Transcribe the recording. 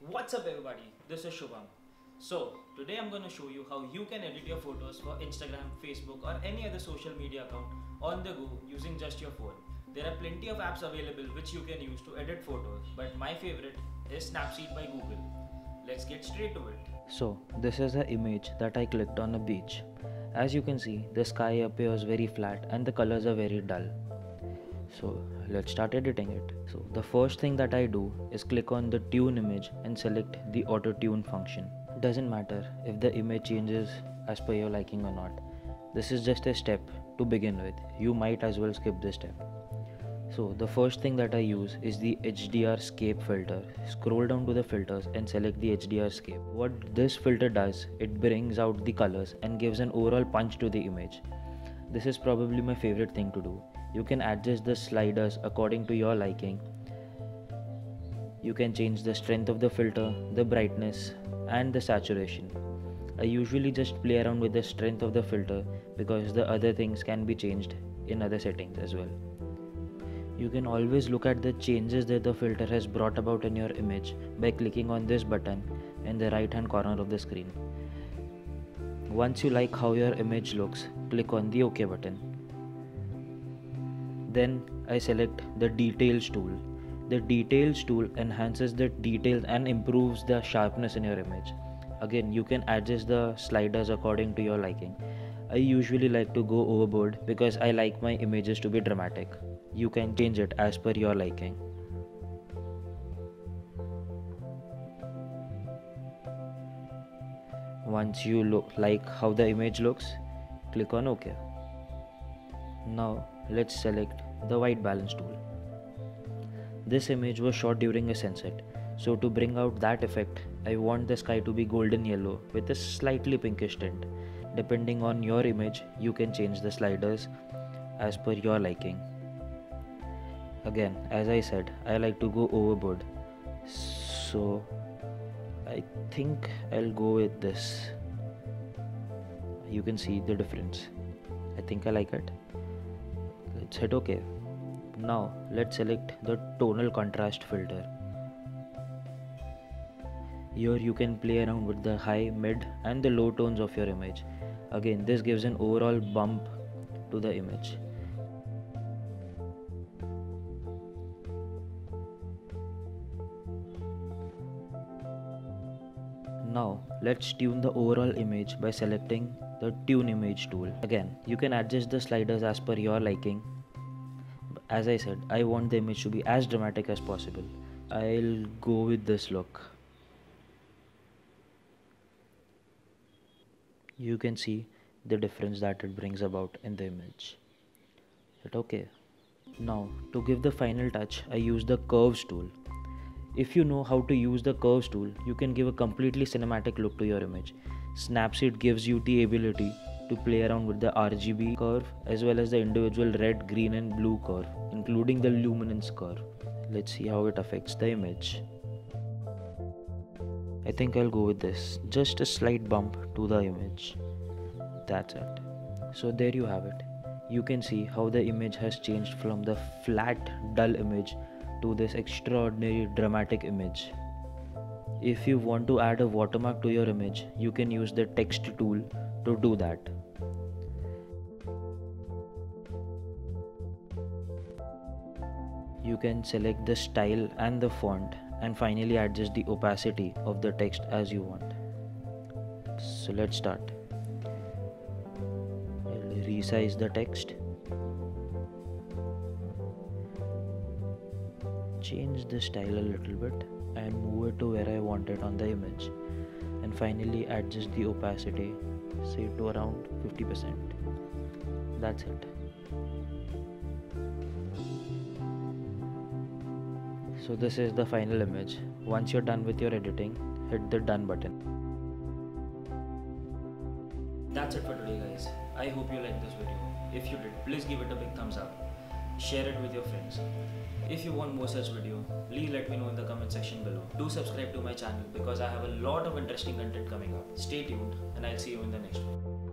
What's up everybody, this is Shubham. So today I'm going to show you how you can edit your photos for Instagram, Facebook or any other social media account on the go using just your phone. There are plenty of apps available which you can use to edit photos, but my favorite is Snapseed by Google. Let's get straight to it. So this is the image that I clicked on a beach. As you can see, the sky appears very flat and the colors are very dull. So let's start editing it. So the first thing that I do is click on the tune image and select the auto tune function. Doesn't matter if the image changes as per your liking or not. This is just a step to begin with. You might as well skip this step. So the first thing that I use is the HDR scape filter. Scroll down to the filters and select the HDR scape. What this filter does, it brings out the colors and gives an overall punch to the image. This is probably my favorite thing to do. You can adjust the sliders according to your liking. You can change the strength of the filter, the brightness and the saturation. I usually just play around with the strength of the filter because the other things can be changed in other settings as well. You can always look at the changes that the filter has brought about in your image by clicking on this button in the right hand corner of the screen. Once you like how your image looks, click on the OK button. Then I select the details tool. The details tool enhances the details and improves the sharpness in your image. Again, you can adjust the sliders according to your liking. I usually like to go overboard because I like my images to be dramatic. You can change it as per your liking. Once you like how the image looks, click on OK. Now let's select the white balance tool. This image was shot during a sunset, so to bring out that effect, I want the sky to be golden yellow with a slightly pinkish tint. Depending on your image, you can change the sliders as per your liking. Again, as I said, I like to go overboard, so I think I'll go with this. You can see the difference. I think I like it. Let's hit OK. Now let's select the tonal contrast filter. Here you can play around with the high, mid and the low tones of your image. Again, this gives an overall bump to the image. Now let's tune the overall image by selecting the tune image tool. Again, you can adjust the sliders as per your liking. As I said, I want the image to be as dramatic as possible. I'll go with this look. You can see the difference that it brings about in the image. Hit OK. Now to give the final touch, I use the curves tool. If you know how to use the curves tool, you can give a completely cinematic look to your image. Snapseed gives you the ability to play around with the RGB curve as well as the individual red, green and blue curve, including the luminance curve. Let's see how it affects the image. I think I'll go with this. Just a slight bump to the image. That's it. So there you have it. You can see how the image has changed from the flat, dull image to this extraordinary dramatic image. If you want to add a watermark to your image, you can use the text tool to do that. You can select the style and the font and finally adjust the opacity of the text as you want. So let's start. I'll resize the text. Change the style a little bit and move it to where I want it on the image, and finally adjust the opacity, say to around 50%. That's it. So this is the final image. Once you're done with your editing, hit the done button. That's it for today guys. I hope you liked this video. If you did, please give it a big thumbs up. Share it with your friends. If you want more such video, please let me know in the comment section below. Do subscribe to my channel because I have a lot of interesting content coming up. Stay tuned and I'll see you in the next one.